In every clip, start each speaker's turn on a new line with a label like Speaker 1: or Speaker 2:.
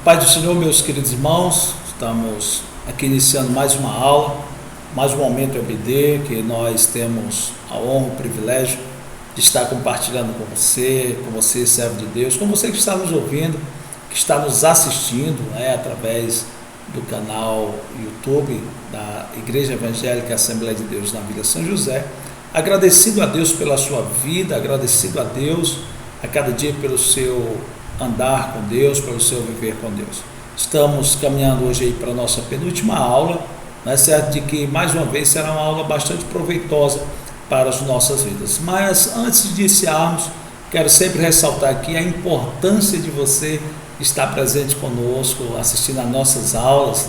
Speaker 1: Pai do Senhor, meus queridos irmãos, estamos aqui iniciando mais uma aula, mais um momento EBD, que nós temos a honra, o privilégio de estar compartilhando com você, servo de Deus, com você que está nos ouvindo, que está nos assistindo, através do canal YouTube da Igreja Evangélica Assembleia de Deus na Vila São José. Agradecido a Deus pela sua vida, agradecido a Deus a cada dia pelo seu andar com Deus, pelo seu viver com Deus. Estamos caminhando hoje aí para a nossa penúltima aula, certo de que mais uma vez será uma aula bastante proveitosa para as nossas vidas. Mas antes de iniciarmos, quero sempre ressaltar aqui a importância de você estar presente conosco, assistindo às nossas aulas,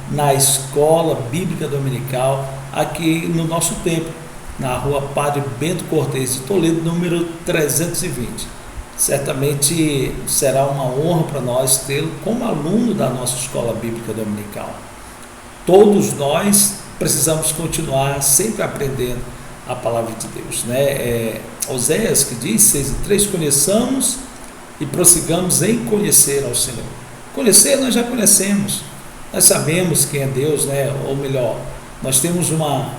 Speaker 1: na Escola Bíblica Dominical, aqui no nosso templo, na rua Padre Bento Cortês de Toledo, número 320. Certamente será uma honra para nós tê-lo como aluno da nossa Escola Bíblica Dominical. Todos nós precisamos continuar sempre aprendendo a palavra de Deus. Oséias que diz, 6:3, conheçamos e prossigamos em conhecer ao Senhor. Conhecer nós já conhecemos, nós sabemos quem é Deus, ou melhor, nós temos uma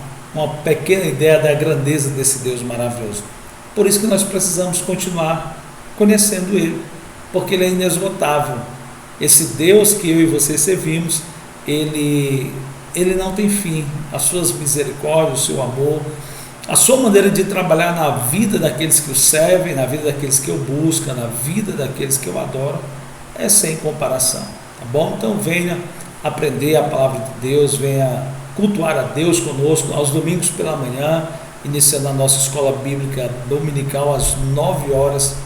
Speaker 1: pequena ideia da grandeza desse Deus maravilhoso. Por isso que nós precisamos continuar conhecendo Ele, porque Ele é inesgotável. Esse Deus que eu e você servimos, Ele não tem fim. As suas misericórdias, o seu amor, a sua maneira de trabalhar na vida daqueles que o servem, na vida daqueles que o buscam, na vida daqueles que o adoram, é sem comparação, tá bom? Então venha aprender a palavra de Deus, venha cultuar a Deus conosco aos domingos pela manhã, iniciando a nossa Escola Bíblica Dominical às 9h15.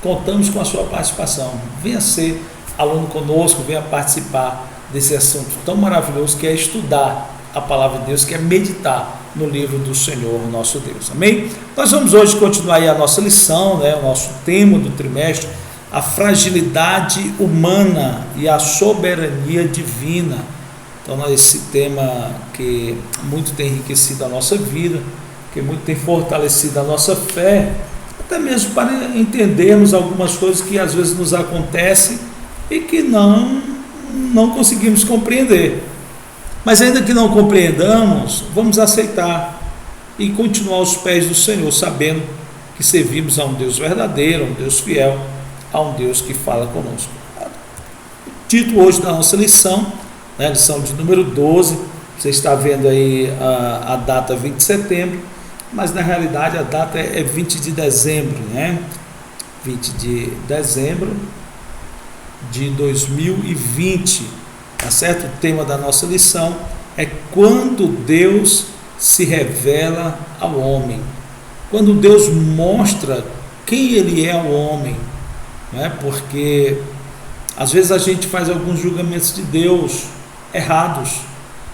Speaker 1: Contamos com a sua participação. Venha ser aluno conosco, venha participar desse assunto tão maravilhoso que é estudar a palavra de Deus, que é meditar no livro do Senhor, nosso Deus. Amém? Nós vamos hoje continuar aí a nossa lição, o nosso tema do trimestre, a fragilidade humana e a soberania divina. Então, esse tema que muito tem enriquecido a nossa vida, que muito tem fortalecido a nossa fé, até mesmo para entendermos algumas coisas que às vezes nos acontecem e que não conseguimos compreender. Mas ainda que não compreendamos, vamos aceitar e continuar aos pés do Senhor, sabendo que servimos a um Deus verdadeiro, a um Deus fiel, a um Deus que fala conosco. O título hoje da nossa lição, lição de número 12, você está vendo aí a data 20 de setembro, mas na realidade a data é 20 de dezembro, 20 de dezembro de 2020, tá certo? O tema da nossa lição é quando Deus se revela ao homem, quando Deus mostra quem Ele é ao homem, porque às vezes a gente faz alguns julgamentos de Deus errados,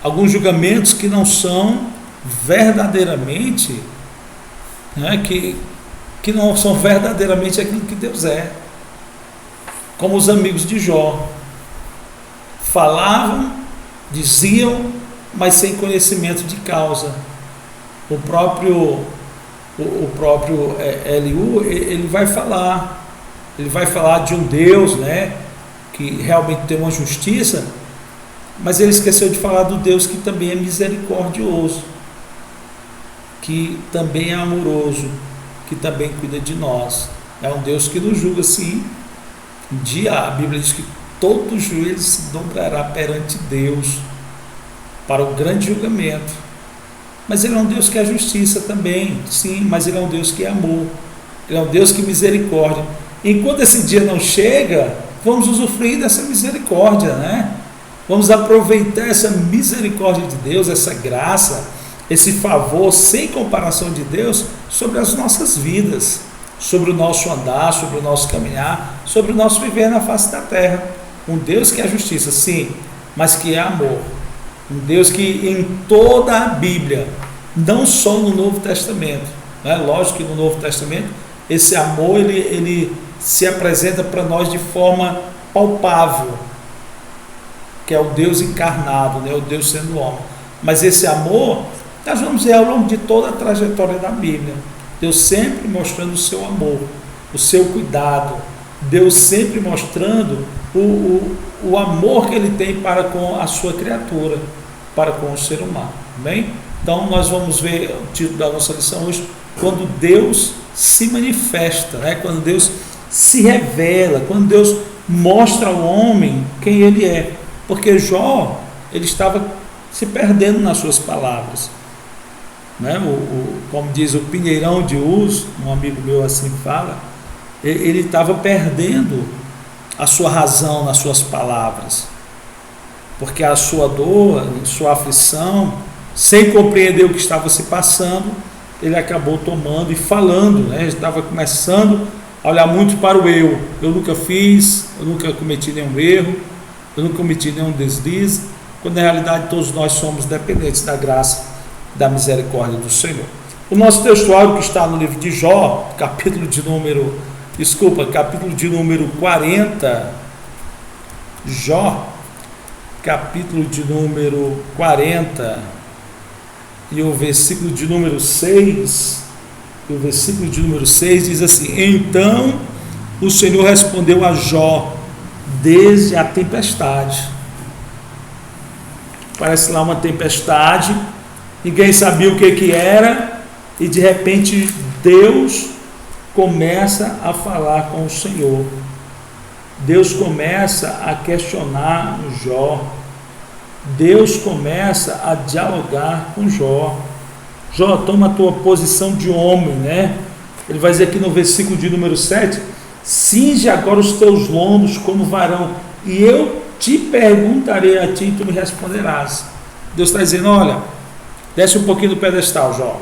Speaker 1: alguns julgamentos que não são verdadeiramente, que não são verdadeiramente aquilo que Deus é, como os amigos de Jó, falavam, diziam, mas sem conhecimento de causa. O próprio Eliú, ele vai falar de um Deus, que realmente tem uma justiça, mas ele esqueceu de falar do Deus que também é misericordioso, que também é amoroso, que também cuida de nós. É um Deus que nos julga, sim. Um dia a Bíblia diz que todo joelho se dobrará perante Deus para o grande julgamento. Mas Ele é um Deus que é justiça também, sim, mas Ele é um Deus que é amor, Ele é um Deus que é misericórdia. Enquanto esse dia não chega, vamos usufruir dessa misericórdia, Vamos aproveitar essa misericórdia de Deus, essa graça, esse favor sem comparação de Deus sobre as nossas vidas, sobre o nosso andar, sobre o nosso caminhar, sobre o nosso viver na face da terra. Um Deus que é justiça, sim, mas que é amor. Um Deus que em toda a Bíblia, não só no Novo Testamento, lógico que no Novo Testamento, esse amor ele se apresenta para nós de forma palpável, que é o Deus encarnado, o Deus sendo homem. Mas esse amor, nós vamos ver ao longo de toda a trajetória da Bíblia, Deus sempre mostrando o seu amor, o seu cuidado, Deus sempre mostrando o amor que Ele tem para com a sua criatura, para com o ser humano. Bem? Então nós vamos ver o título da nossa lição hoje, quando Deus se manifesta, né? Quando Deus se revela, quando Deus mostra ao homem quem Ele é. Porque Jó, ele estava se perdendo nas suas palavras, né? Como diz o Pinheirão de Uz, um amigo meu assim fala, ele estava perdendo a sua razão nas suas palavras, porque a sua dor, a sua aflição, sem compreender o que estava se passando, ele acabou tomando e falando, né? Ele estava começando a olhar muito para o eu nunca fiz, eu nunca cometi nenhum erro, eu nunca cometi nenhum deslize, quando na realidade todos nós somos dependentes da graça, da misericórdia do Senhor. O nosso textuário, que está no livro de Jó, capítulo de número 40, Jó, capítulo de número 40, e o versículo de número 6, diz assim: então o Senhor respondeu a Jó desde a tempestade. Parece lá uma tempestade, ninguém sabia o que era, e de repente Deus começa a falar com o Senhor. Deus começa a questionar Jó. Deus começa a dialogar com Jó. Jó, toma a tua posição de homem, né? Ele vai dizer aqui no versículo de número 7: cinge agora os teus lombos como varão, e eu te perguntarei a ti e tu me responderás. Deus está dizendo: olha, desce um pouquinho do pedestal, Jó.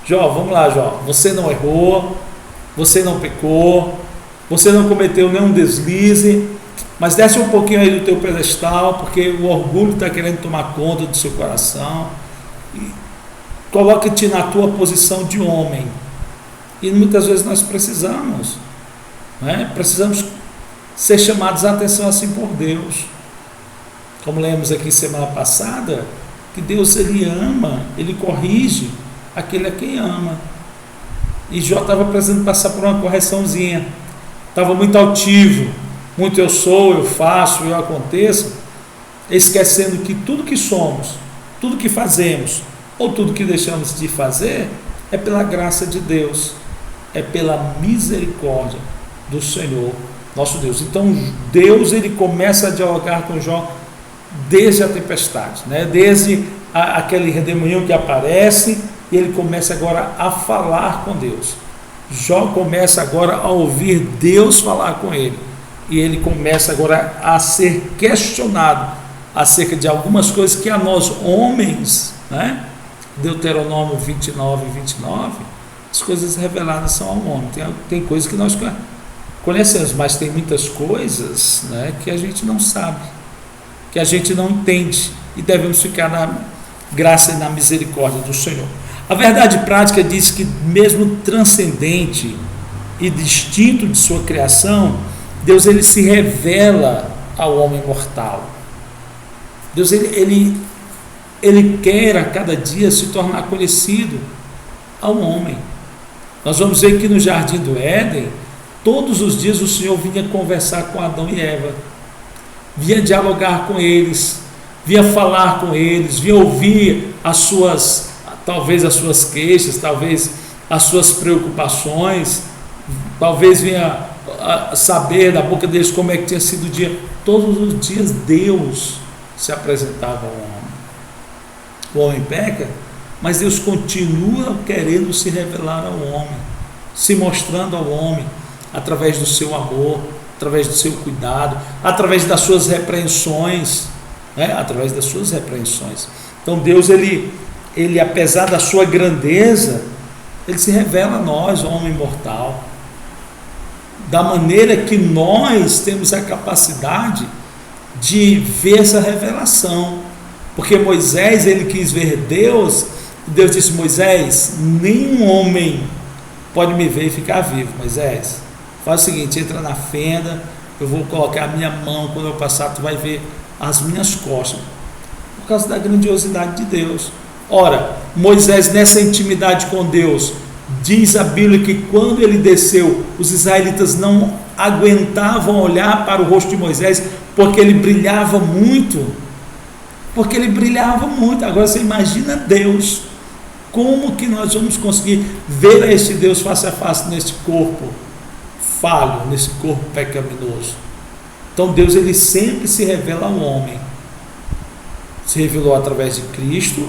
Speaker 1: Jó, vamos lá, Jó, você não errou, você não pecou, você não cometeu nenhum deslize, mas desce um pouquinho aí do teu pedestal, porque o orgulho está querendo tomar conta do seu coração, e coloque-te na tua posição de homem. E muitas vezes nós precisamos, né? Precisamos ser chamados a atenção assim por Deus, como lemos aqui semana passada, que Deus, Ele ama, Ele corrige aquele a quem ama. E Jó estava precisando passar por uma correçãozinha, estava muito altivo, muito eu sou, eu faço, eu aconteço, esquecendo que tudo que somos, tudo que fazemos, ou tudo que deixamos de fazer, é pela graça de Deus, é pela misericórdia do Senhor, nosso Deus. Então Deus, Ele começa a dialogar com Jó desde a tempestade, né? Desde aquele redemoinho que aparece, e ele começa agora a falar com Deus. Jó começa agora a ouvir Deus falar com ele, e ele começa agora a ser questionado acerca de algumas coisas que a nós homens, né? Deuteronômio 29, as coisas reveladas são ao homem. Tem coisas que nós conhecemos, mas tem muitas coisas, né, que a gente não sabe, que a gente não entende, e devemos ficar na graça e na misericórdia do Senhor. A verdade prática diz que, mesmo transcendente e distinto de sua criação, Deus, Ele se revela ao homem mortal. Deus, Ele quer a cada dia se tornar conhecido ao homem. Nós vamos ver que no Jardim do Éden, todos os dias o Senhor vinha conversar com Adão e Eva, vinha dialogar com eles, vinha falar com eles, vinha ouvir talvez as suas queixas, talvez as suas preocupações, talvez vinha saber da boca deles como é que tinha sido o dia. Todos os dias Deus se apresentava ao homem. O homem peca, mas Deus continua querendo se revelar ao homem, se mostrando ao homem através do seu amor, através do seu cuidado, através das suas repreensões, né? Através das suas repreensões. Então Deus, ele apesar da sua grandeza, Ele se revela a nós, homem mortal, da maneira que nós temos a capacidade de ver essa revelação. Porque Moisés, ele quis ver Deus, e Deus disse: Moisés, nenhum homem pode me ver e ficar vivo. Moisés, faz o seguinte, entra na fenda, eu vou colocar a minha mão, quando eu passar tu vai ver as minhas costas, por causa da grandiosidade de Deus. Ora, Moisés, nessa intimidade com Deus, Diz a Bíblia que quando ele desceu, os israelitas não aguentavam olhar para o rosto de Moisés, porque ele brilhava muito. Porque ele brilhava muito. Agora você imagina Deus. Como que nós vamos conseguir ver a esse Deus face a face nesse corpo falho, nesse corpo pecaminoso? Então Deus, ele sempre se revela ao homem. Se revelou através de Cristo,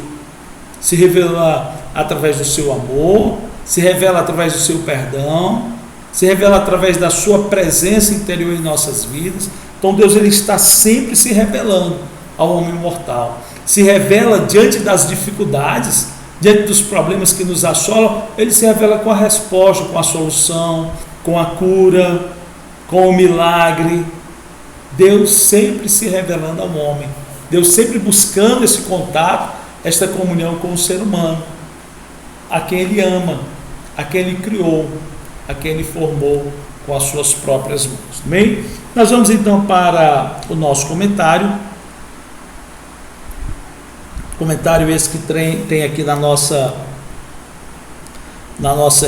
Speaker 1: se revela através do seu amor, se revela através do seu perdão, se revela através da sua presença interior em nossas vidas. Então Deus, ele está sempre se revelando ao homem mortal. Se revela diante das dificuldades, diante dos problemas que nos assolam. Ele se revela com a resposta, com a solução, com a cura, com o milagre. Deus sempre se revelando ao homem, Deus sempre buscando esse contato, esta comunhão com o ser humano, a quem ele ama, a quem ele criou, a quem ele formou com as suas próprias mãos. Amém? Nós vamos então para o nosso comentário esse que tem aqui na nossa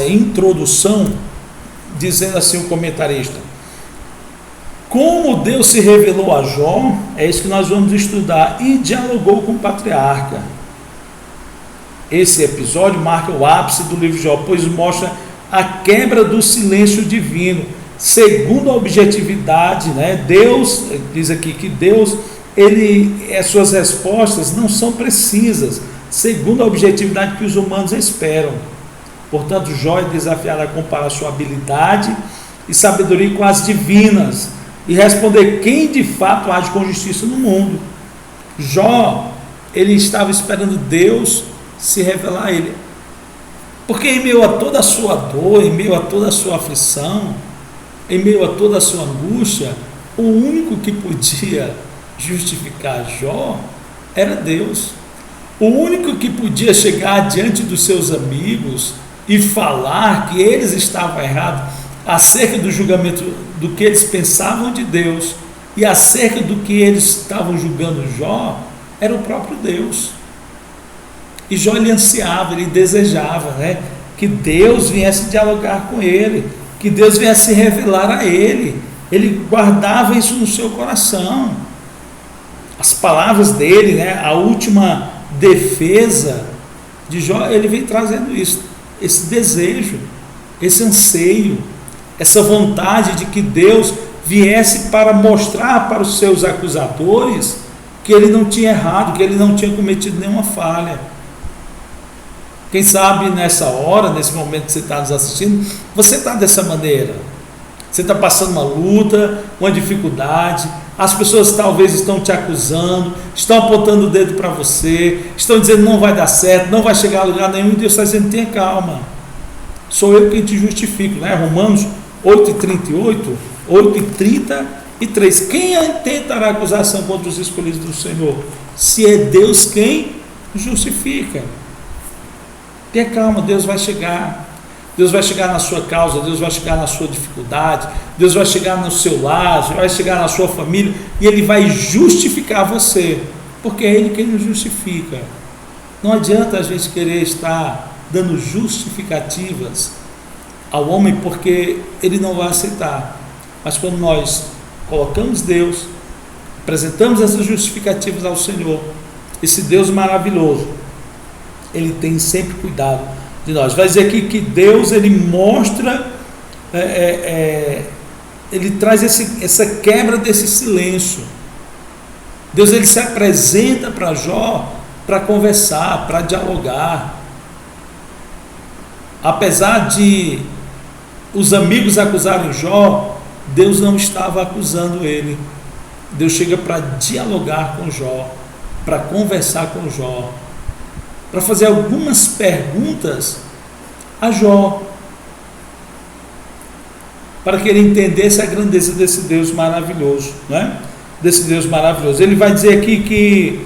Speaker 1: introdução, dizendo assim o comentarista: como Deus se revelou a Jó, é isso que nós vamos estudar, e dialogou com o patriarca. Esse episódio marca o ápice do livro de Jó, pois mostra a quebra do silêncio divino, segundo a objetividade, né? Deus, diz aqui que Deus, as suas respostas não são precisas, segundo a objetividade que os humanos esperam. Portanto, Jó é desafiado a comparar sua habilidade e sabedoria com as divinas, e responder quem de fato age com justiça no mundo. Jó, ele estava esperando Deus se revelar a ele, porque em meio a toda a sua dor, em meio a toda a sua aflição, em meio a toda a sua angústia, o único que podia justificar Jó era Deus. O único que podia chegar diante dos seus amigos e falar que eles estavam errados acerca do julgamento, do que eles pensavam de Deus e acerca do que eles estavam julgando Jó, era o próprio Deus. E Jó, ele ansiava, ele desejava, né, que Deus viesse dialogar com ele, que Deus viesse se revelar a ele. Ele guardava isso no seu coração. As palavras dele, né, a última defesa de Jó, ele vem trazendo isso, esse desejo, esse anseio, essa vontade de que Deus viesse para mostrar para os seus acusadores que ele não tinha errado, que ele não tinha cometido nenhuma falha. Quem sabe nessa hora, nesse momento que você está nos assistindo, você está dessa maneira. Você está passando uma luta, uma dificuldade, as pessoas talvez estão te acusando, estão apontando o dedo para você, estão dizendo não vai dar certo, não vai chegar a lugar nenhum, e Deus está dizendo tenha calma, sou eu quem te justifico, né? Romanos 8,38, 8,33, quem tentará acusação contra os escolhidos do Senhor, se é Deus quem justifica? Tenha calma, Deus vai chegar na sua causa, Deus vai chegar na sua dificuldade, Deus vai chegar no seu lar, vai chegar na sua família, e Ele vai justificar você, porque é Ele quem nos justifica. Não adianta a gente querer estar dando justificativas ao homem, porque ele não vai aceitar. Mas quando nós colocamos Deus, apresentamos essas justificativas ao Senhor, esse Deus maravilhoso, Ele tem sempre cuidado de nós. Vai dizer aqui que Deus, ele mostra, ele traz essa quebra desse silêncio. Deus, ele se apresenta para Jó para conversar, para dialogar. Apesar de os amigos acusarem Jó, Deus não estava acusando ele. Deus chega para dialogar com Jó, para conversar com Jó, para fazer algumas perguntas a Jó, para que ele entendesse a grandeza desse Deus maravilhoso, né? Desse Deus maravilhoso. Ele vai dizer aqui que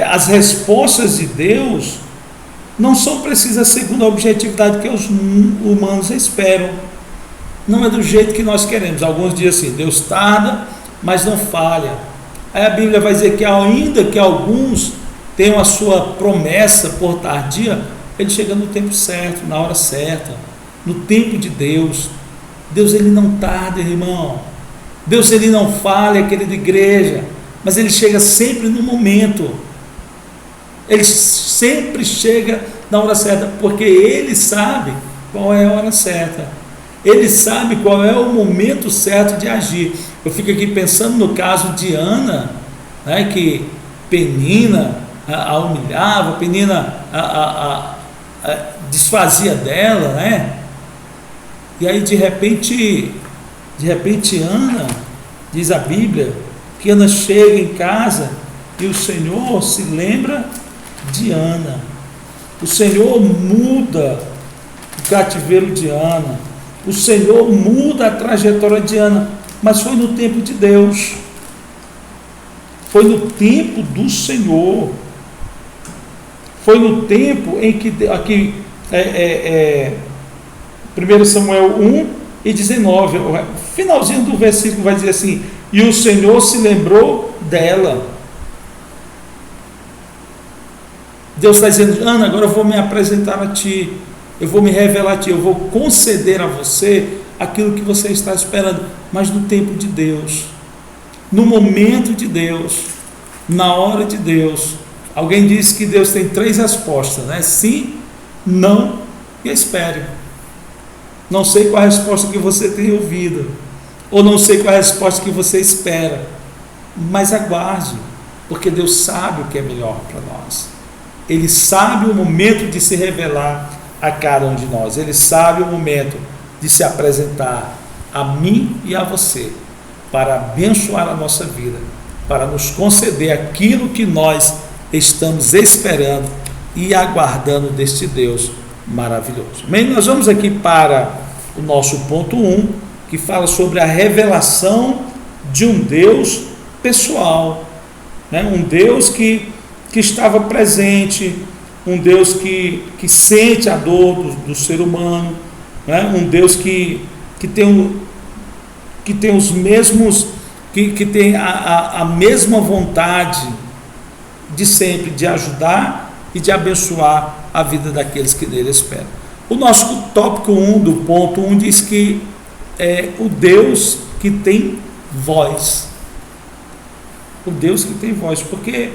Speaker 1: as respostas de Deus não são precisas segundo a objetividade que os humanos esperam. Não é do jeito que nós queremos. Alguns dizem assim, Deus tarda, mas não falha. Aí a Bíblia vai dizer que ainda que alguns tenham a sua promessa por tardia, ele chega no tempo certo, na hora certa, no tempo de Deus. Deus, ele não tarda, irmão. Deus, ele não falha, querida igreja, mas ele chega sempre no momento. Ele sempre chega na hora certa, porque ele sabe qual é a hora certa. Ele sabe qual é o momento certo de agir. Eu fico aqui pensando no caso de Ana, né, que Penina a humilhava, Penina desfazia dela, né? E aí de repente Ana, diz a Bíblia, que Ana chega em casa e o Senhor se lembra de Ana. O Senhor muda o cativeiro de Ana. O Senhor muda a trajetória de Ana, mas foi no tempo de Deus. Foi no tempo do Senhor. Foi no tempo em que, aqui, 1 Samuel 1 e 19, o finalzinho do versículo vai dizer assim: e o Senhor se lembrou dela. Deus está dizendo: Ana, agora eu vou me apresentar a ti, eu vou me revelar a ti, eu vou conceder a você aquilo que você está esperando, mas no tempo de Deus, no momento de Deus, na hora de Deus. Alguém disse que Deus tem 3 respostas, né? Sim, não e espere. Não sei qual a resposta que você tem ouvido, ou não sei qual a resposta que você espera, mas aguarde, porque Deus sabe o que é melhor para nós. Ele sabe o momento de se revelar a cada um de nós. Ele sabe o momento de se apresentar a mim e a você, para abençoar a nossa vida, para nos conceder aquilo que nós estamos esperando e aguardando deste Deus maravilhoso. Bem, nós vamos aqui para o nosso ponto 1, que fala sobre a revelação de um Deus pessoal, né? Um Deus que estava presente, um Deus que sente a dor do ser humano, né? Um Deus que tem os mesmos, que tem a mesma vontade de sempre, de ajudar e de abençoar a vida daqueles que nele esperam. O nosso tópico 1 do ponto 1 diz que é o Deus que tem voz. O Deus que tem voz, porque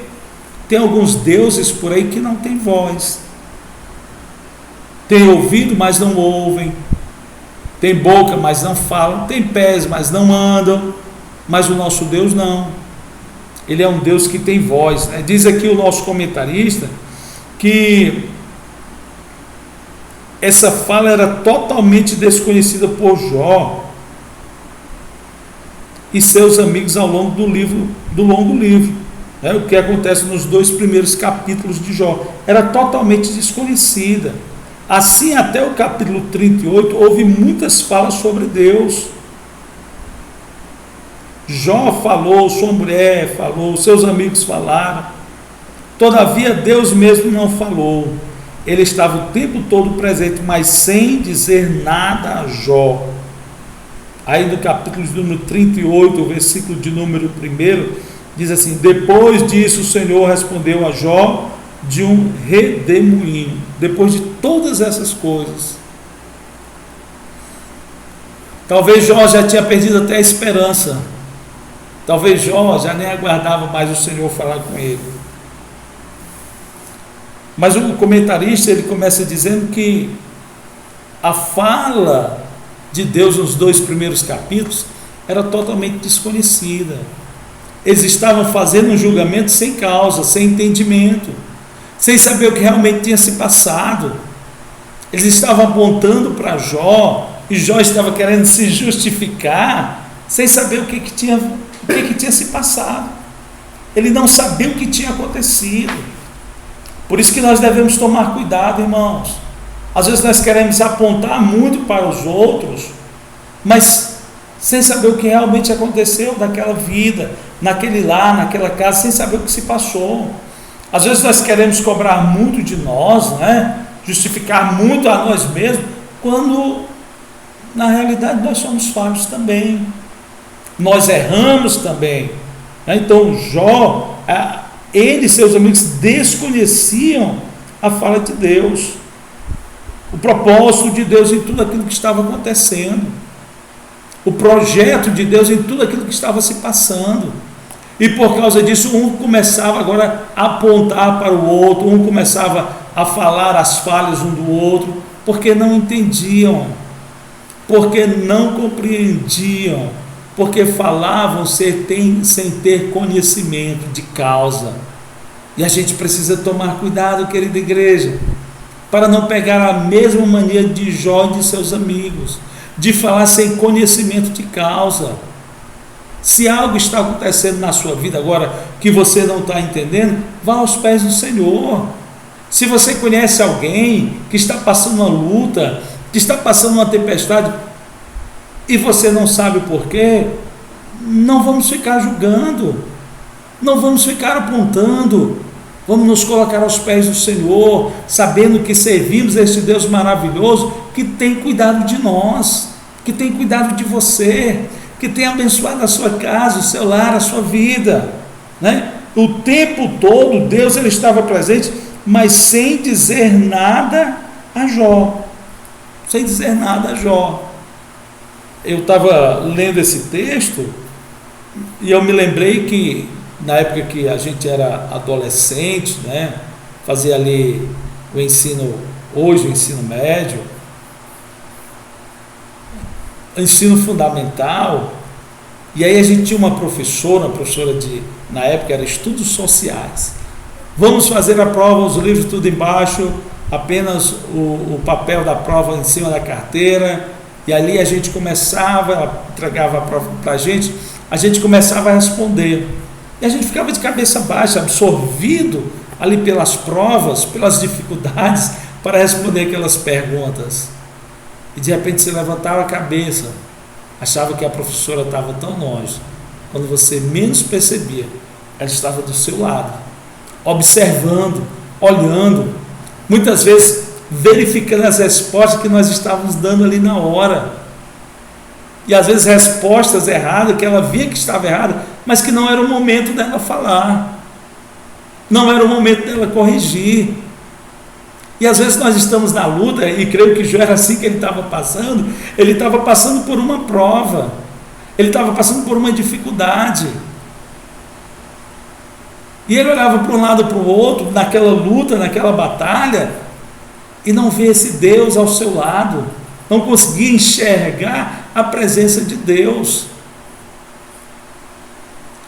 Speaker 1: tem alguns deuses por aí que não têm voz. Tem ouvido, mas não ouvem. Tem boca, mas não falam. Tem pés, mas não andam. Mas o nosso Deus não. Ele é um Deus que tem voz, né? Diz aqui o nosso comentarista que essa fala era totalmente desconhecida por Jó e seus amigos ao longo do longo livro. O que acontece nos 2 primeiros capítulos de Jó era totalmente desconhecida. Assim, até o capítulo 38 houve muitas falas sobre Deus. Jó falou, sua mulher falou, seus amigos falaram. Todavia Deus mesmo não falou. Ele estava o tempo todo presente, mas sem dizer nada a Jó. Aí no capítulo de número 38, o versículo de número 1, diz assim: depois disso o Senhor respondeu a Jó de um redemoinho. Depois de todas essas coisas, talvez Jó já tinha perdido até a esperança. Talvez Jó já nem aguardava mais o Senhor falar com ele. Mas o comentarista, ele começa dizendo que a fala de Deus nos 2 primeiros capítulos era totalmente desconhecida. Eles estavam fazendo um julgamento sem causa, sem entendimento, sem saber o que realmente tinha se passado. Eles estavam apontando para Jó, e Jó estava querendo se justificar, sem saber o que tinha se passado. Ele não sabia o que tinha acontecido. Por isso que nós devemos tomar cuidado, irmãos. Às vezes nós queremos apontar muito para os outros, mas sem saber o que realmente aconteceu naquela vida, naquele lar, naquela casa, sem saber o que se passou. Às vezes nós queremos cobrar muito de nós, né? Justificar muito a nós mesmos, quando na realidade nós somos falhos também. Nós erramos também. Então Jó, ele e seus amigos desconheciam a fala de Deus. o propósito de Deus em tudo aquilo que estava acontecendo, o projeto de Deus em tudo aquilo que estava se passando. E por causa disso, um começava agora a apontar para o outro, um começava a falar as falhas um do outro, porque não entendiam, porque não compreendiam, porque falavam sem ter conhecimento de causa. E a gente precisa tomar cuidado, querida igreja, para não pegar a mesma mania de Jó e de seus amigos, de falar sem conhecimento de causa. Se algo está acontecendo na sua vida agora que você não está entendendo, vá aos pés do Senhor. Se você conhece alguém que está passando uma luta, que está passando uma tempestade, e você não sabe o porquê, não vamos ficar julgando, não vamos ficar apontando, vamos nos colocar aos pés do Senhor, sabendo que servimos a esse Deus maravilhoso, que tem cuidado de nós, que tem cuidado de você, que tem abençoado a sua casa, o seu lar, a sua vida, né? O tempo todo Deus ele estava presente, mas sem dizer nada a Jó, sem dizer nada a Jó. Eu estava lendo esse texto e eu me lembrei que na época que a gente era adolescente, né, fazia ali o ensino médio, o ensino fundamental, e aí a gente tinha uma professora na época era estudos sociais. Vamos fazer a prova, os livros tudo embaixo, apenas o papel da prova em cima da carteira, e ali a gente começava, ela entregava a prova para a gente começava a responder, e a gente ficava de cabeça baixa, absorvido ali pelas provas, pelas dificuldades, para responder aquelas perguntas, e de repente você levantava a cabeça, achava que a professora estava tão longe, quando você menos percebia, ela estava do seu lado, observando, olhando, muitas vezes verificando as respostas que nós estávamos dando ali na hora, e às vezes respostas erradas, que ela via que estava errada, mas que não era o momento dela falar, não era o momento dela corrigir. E às vezes nós estamos na luta, e creio que Jó era assim que ele estava passando por uma prova, ele estava passando por uma dificuldade, e ele olhava para um lado para o outro, naquela luta, naquela batalha, e não vê esse Deus ao seu lado, não conseguia enxergar a presença de Deus.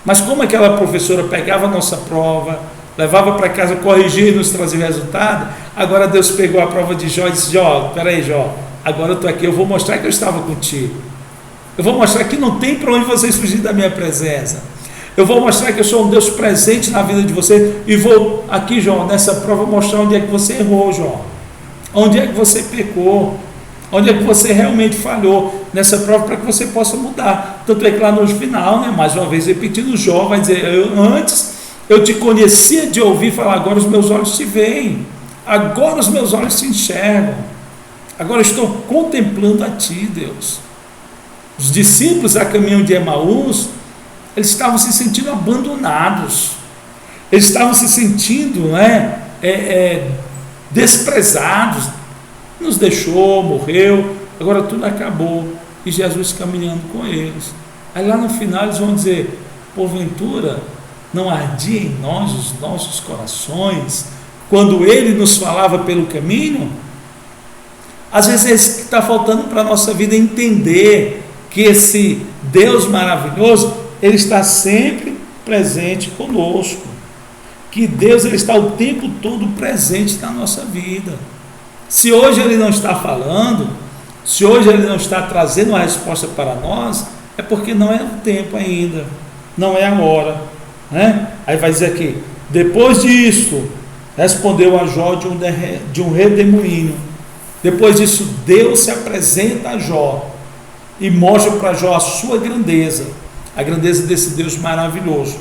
Speaker 1: Mas como aquela professora pegava a nossa prova, levava para casa, corrigia e nos trazia o resultado, agora Deus pegou a prova de Jó e disse: Jó, peraí Jó, agora eu estou aqui, eu vou mostrar que eu estava contigo, eu vou mostrar que não tem para onde vocês fugir da minha presença, eu vou mostrar que eu sou um Deus presente na vida de vocês, e vou aqui, Jó, nessa prova mostrar onde é que você errou, Jó, onde é que você pecou, onde é que você realmente falhou nessa prova, para que você possa mudar. Tanto é que lá no final, né, mais uma vez repetindo, Jó vai dizer: antes eu te conhecia de ouvir falar, agora os meus olhos te veem, agora os meus olhos te enxergam, agora eu estou contemplando a ti, Deus. Os discípulos a caminho de Emaús, eles estavam se sentindo abandonados, eles estavam se sentindo desprezados, nos deixou, morreu, agora tudo acabou, e Jesus caminhando com eles. Aí lá no final eles vão dizer: porventura não ardia em nós os nossos corações quando Ele nos falava pelo caminho? Às vezes é isso que está faltando para a nossa vida, entender que esse Deus maravilhoso, Ele está sempre presente conosco, que Deus ele está o tempo todo presente na nossa vida. Se hoje Ele não está falando, se hoje Ele não está trazendo uma resposta para nós, é porque não é o tempo ainda, não é a hora, né? Aí vai dizer aqui: depois disso, respondeu a Jó de um redemoinho. Depois disso, Deus se apresenta a Jó e mostra para Jó a sua grandeza, a grandeza desse Deus maravilhoso,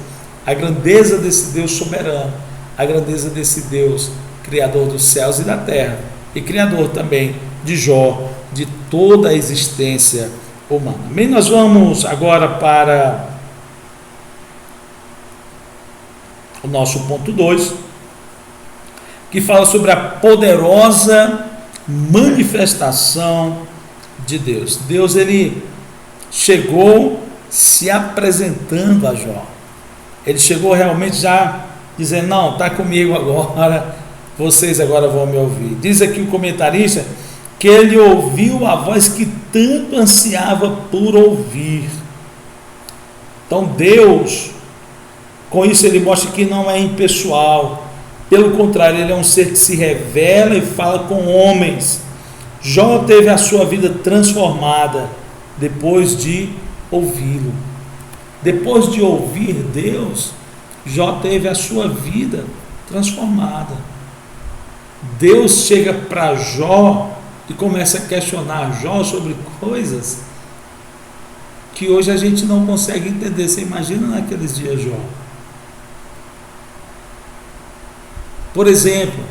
Speaker 1: a grandeza desse Deus soberano, a grandeza desse Deus criador dos céus e da terra, e criador também de Jó, de toda a existência humana. Bem, nós vamos agora para o nosso ponto 2, que fala sobre a poderosa manifestação de Deus. Deus, ele chegou se apresentando a Jó. Ele chegou realmente já dizendo: não, está comigo agora, vocês agora vão me ouvir. Diz aqui o comentarista que ele ouviu a voz que tanto ansiava por ouvir. Então Deus, com isso ele mostra que não é impessoal, pelo contrário, ele é um ser que se revela e fala com homens. Jó teve a sua vida transformada depois de ouvi-lo. Depois de ouvir Deus, Jó teve a sua vida transformada. Deus chega para Jó e começa a questionar Jó sobre coisas que hoje a gente não consegue entender. Você imagina naqueles dias, Jó? Por exemplo,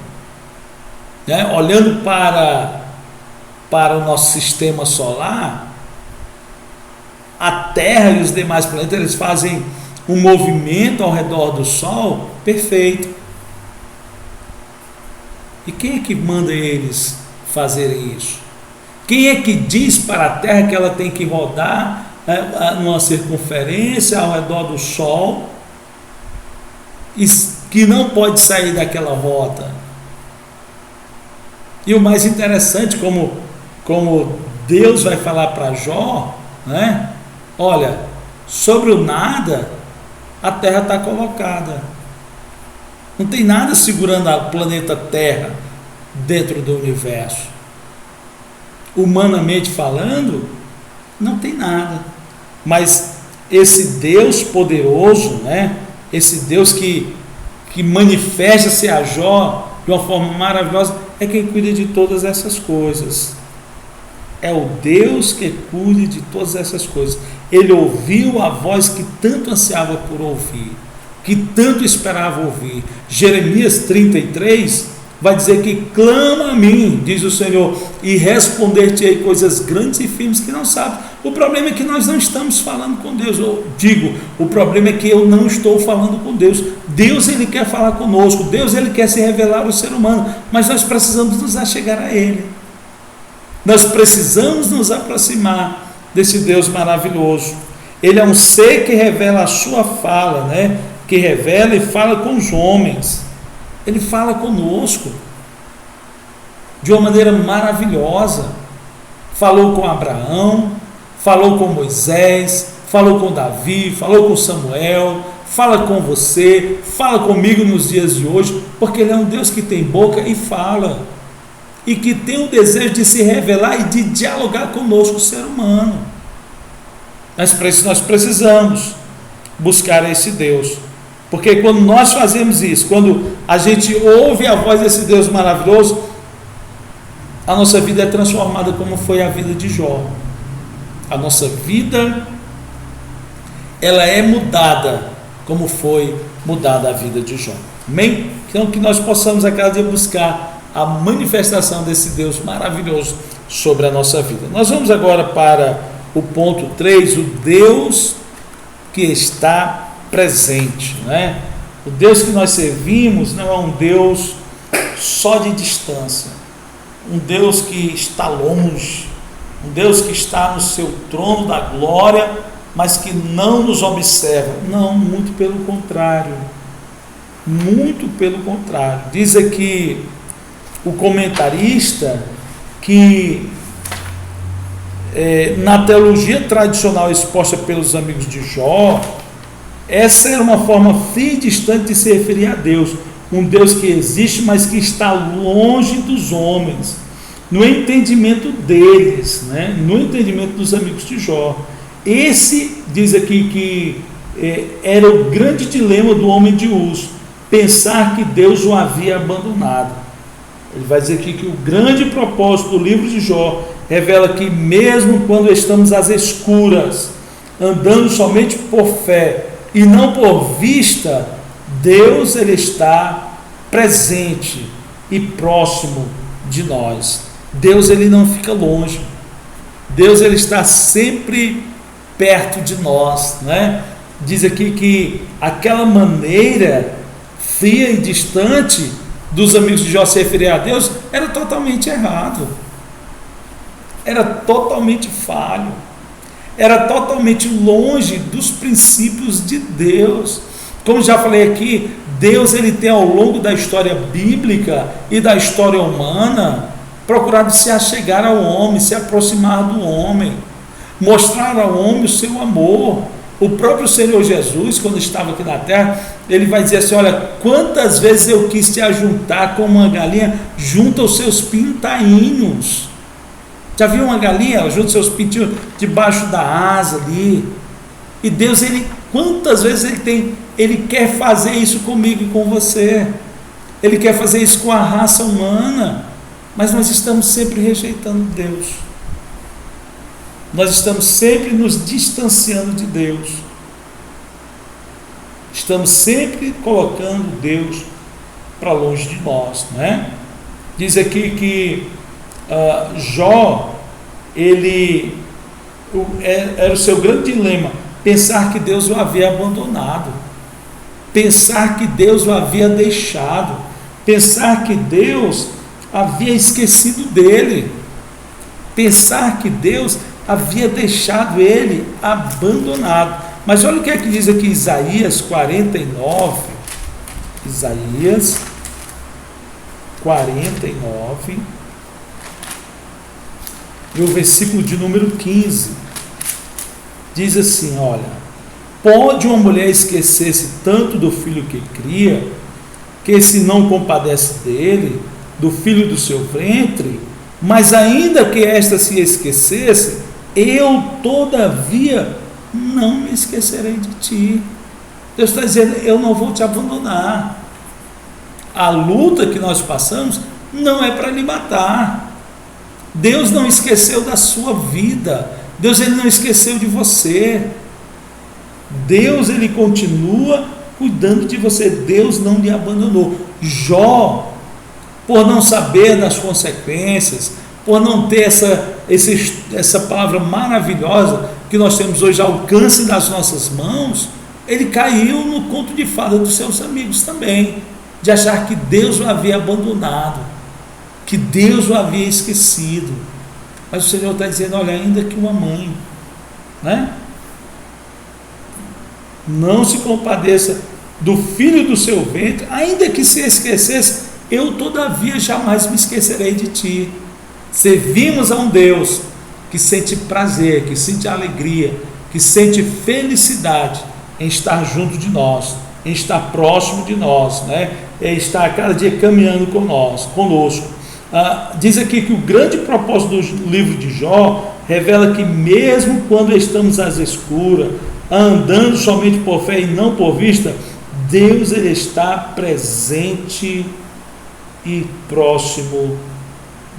Speaker 1: né, olhando para o nosso sistema solar, a Terra e os demais planetas, eles fazem um movimento ao redor do Sol perfeito. E quem é que manda eles fazerem isso? Quem é que diz para a Terra que ela tem que rodar numa circunferência ao redor do Sol e que não pode sair daquela rota? E o mais interessante, como Deus vai falar para Jó, né? Olha, sobre o nada, a Terra está colocada. Não tem nada segurando o planeta Terra dentro do universo. Humanamente falando, não tem nada. Mas esse Deus poderoso, né? Esse Deus que manifesta-se a Jó de uma forma maravilhosa, é quem cuida de todas essas coisas. É o Deus que cuida de todas essas coisas. Ele ouviu a voz que tanto ansiava por ouvir, que tanto esperava ouvir. Jeremias 33 vai dizer que: clama a mim, diz o Senhor, e responder-te-ei coisas grandes e firmes que não sabes. O problema é que nós não estamos falando com Deus. Eu digo, o problema é que eu não estou falando com Deus. Deus, ele quer falar conosco. Deus, ele quer se revelar ao ser humano, mas nós precisamos nos achegar a ele. Nós precisamos nos aproximar desse Deus maravilhoso. Ele é um ser que revela a sua fala, né? Que revela e fala com os homens. Ele fala conosco de uma maneira maravilhosa. Falou com Abraão, falou com Moisés, falou com Davi, falou com Samuel, fala com você, fala comigo nos dias de hoje, porque ele é um Deus que tem boca e fala, e que tem o desejo de se revelar e de dialogar conosco, o ser humano. Mas para isso nós precisamos buscar esse Deus, porque quando nós fazemos isso, quando a gente ouve a voz desse Deus maravilhoso, a nossa vida é transformada, como foi a vida de Jó. A nossa vida, ela é mudada, como foi mudada a vida de Jó. Amém? Então que nós possamos a cada dia buscar a manifestação desse Deus maravilhoso sobre a nossa vida. Nós vamos agora para o ponto 3, o Deus que está presente, né? O Deus que nós servimos não é um Deus só de distância, um Deus que está longe, um Deus que está no seu trono da glória, mas que não nos observa. Não, muito pelo contrário. Muito pelo contrário. Diz aqui o comentarista que na teologia tradicional exposta pelos amigos de Jó, essa era uma forma fria e distante de se referir a Deus, um Deus que existe, mas que está longe dos homens, no entendimento deles, né? No entendimento dos amigos de Jó. Esse, diz aqui que era o grande dilema do homem de Uz, pensar que Deus o havia abandonado. Ele vai dizer aqui que o grande propósito do livro de Jó revela que mesmo quando estamos às escuras, andando somente por fé e não por vista, Deus, ele está presente e próximo de nós. Deus, ele não fica longe. Deus, ele está sempre perto de nós, né? Diz aqui que aquela maneira fria e distante dos amigos de Jó se referir a Deus era totalmente errado, era totalmente falho, era totalmente longe dos princípios de Deus. Como já falei aqui, Deus ele tem ao longo da história bíblica e da história humana procurado se achegar ao homem, se aproximar do homem, mostrar ao homem o seu amor. O próprio Senhor Jesus, quando estava aqui na terra, ele vai dizer assim: olha, quantas vezes eu quis te ajuntar como uma galinha junto aos seus pintainhos. Já viu uma galinha junto aos seus pintinhos debaixo da asa ali? E Deus, quantas vezes ele quer fazer isso comigo e com você. Ele quer fazer isso com a raça humana, mas nós estamos sempre rejeitando Deus. Nós estamos sempre nos distanciando de Deus. Estamos sempre colocando Deus para longe de nós, né? Diz aqui que Jó, era o seu grande dilema, pensar que Deus o havia abandonado, pensar que Deus o havia deixado, pensar que Deus havia esquecido dele, pensar que Deus havia deixado ele abandonado. Mas olha o que é que diz aqui Isaías 49, Isaías 49, e o versículo de número 15, diz assim: olha, pode uma mulher esquecer-se tanto do filho que cria, que se não compadece dele, do filho do seu ventre, mas ainda que esta se esquecesse, eu todavia não me esquecerei de ti. Deus está dizendo: eu não vou te abandonar. A luta que nós passamos não é para lhe matar. Deus não esqueceu da sua vida. Deus ele não esqueceu de você. Deus ele continua cuidando de você. Deus não lhe abandonou. Jó, por não saber das consequências, por não ter essa palavra maravilhosa que nós temos hoje ao alcance das nossas mãos, ele caiu no conto de fada dos seus amigos também, de achar que Deus o havia abandonado, que Deus o havia esquecido. Mas o Senhor está dizendo: olha, ainda que uma mãe, né, não se compadeça do filho do seu ventre, ainda que se esquecesse, eu todavia jamais me esquecerei de ti. Servimos a um Deus que sente prazer, que sente alegria, que sente felicidade em estar junto de nós, em estar próximo de nós, né? Em estar cada dia caminhando conosco. Diz aqui que o grande propósito do livro de Jó revela que mesmo quando estamos às escuras, andando somente por fé e não por vista, Deus ele está presente e próximo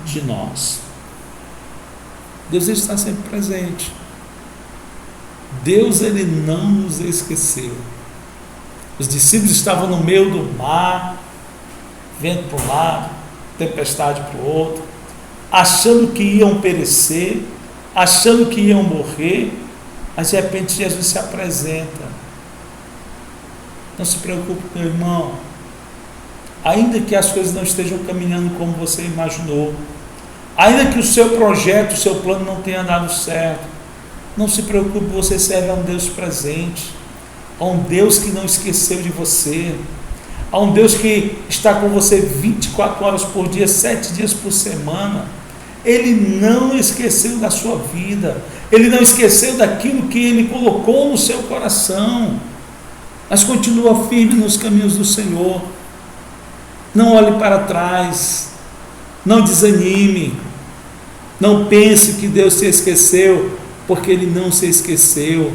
Speaker 1: de nós. Deus está sempre presente. Deus ele não nos esqueceu. Os discípulos estavam no meio do mar, vento para um lado, tempestade para o outro, achando que iam perecer, achando que iam morrer, mas de repente Jesus se apresenta. Não se preocupe, meu irmão, ainda que as coisas não estejam caminhando como você imaginou, ainda que o seu projeto, o seu plano não tenha dado certo, não se preocupe, você serve a um Deus presente, a um Deus que não esqueceu de você, a um Deus que está com você 24 horas por dia, 7 dias por semana. Ele não esqueceu da sua vida, ele não esqueceu daquilo que ele colocou no seu coração, mas continua firme nos caminhos do Senhor. Não olhe para trás, não desanime, não pense que Deus se esqueceu, porque ele não se esqueceu.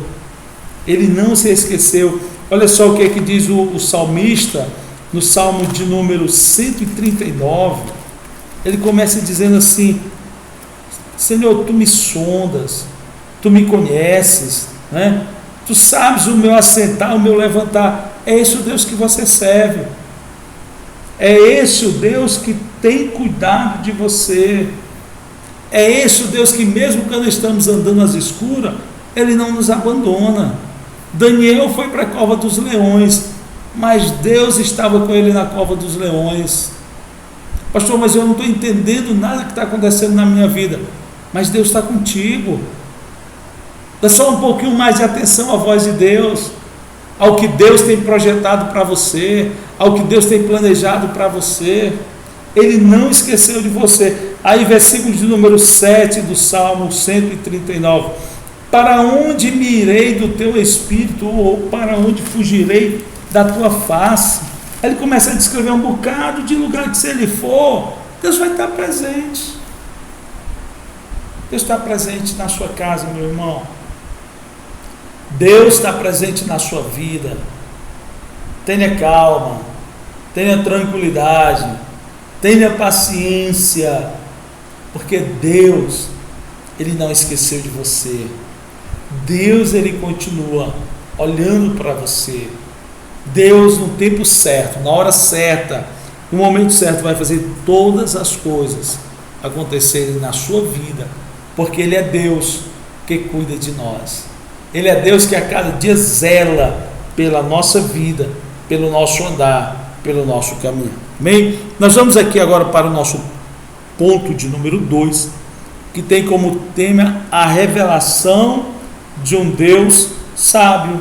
Speaker 1: Ele não se esqueceu. Olha só o que é que diz o salmista no Salmo de número 139. Ele começa dizendo assim: Senhor, tu me sondas, tu me conheces, né? Tu sabes o meu assentar, o meu levantar. É esse o Deus que você serve. É esse o Deus que tem cuidado de você. É esse o Deus que, mesmo quando estamos andando às escuras, ele não nos abandona. Daniel foi para a cova dos leões, mas Deus estava com ele na cova dos leões. Pastor, mas eu não estou entendendo nada que está acontecendo na minha vida. Mas Deus está contigo. Dá só um pouquinho mais de atenção à voz de Deus, ao que Deus tem projetado para você, ao que Deus tem planejado para você. Ele não esqueceu de você. Aí versículo de número 7 do Salmo 139. Para onde me irei do teu espírito, ou para onde fugirei da tua face? Aí ele começa a descrever um bocado de lugar que, se ele for, Deus vai estar presente. Deus está presente na sua casa, meu irmão. Deus está presente na sua vida. Tenha calma, tenha tranquilidade, tenha paciência, porque Deus, Ele não esqueceu de você. Deus, Ele continua olhando para você. Deus, no tempo certo, na hora certa, no momento certo, vai fazer todas as coisas acontecerem na sua vida, porque Ele é Deus que cuida de nós. Ele é Deus que a cada dia zela pela nossa vida, pelo nosso andar, pelo nosso caminho. Amém? Nós vamos aqui agora para o nosso ponto de número 2, que tem como tema a revelação de um Deus sábio,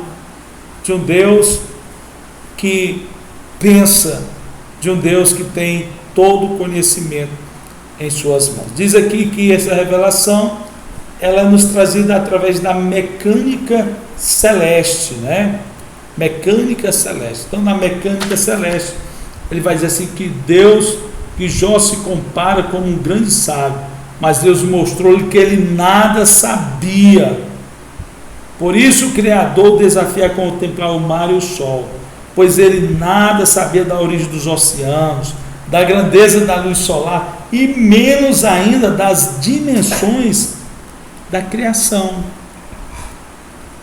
Speaker 1: de um Deus que pensa, de um Deus que tem todo o conhecimento em suas mãos. Diz aqui que essa revelação, ela é nos trazida através da mecânica celeste, né? Mecânica celeste. Então, na mecânica celeste, ele vai dizer assim que Deus, que Jó se compara como um grande sábio, mas Deus mostrou-lhe que ele nada sabia. Por isso o Criador desafia a contemplar o mar e o sol, pois ele nada sabia da origem dos oceanos, da grandeza da luz solar e menos ainda das dimensões da criação.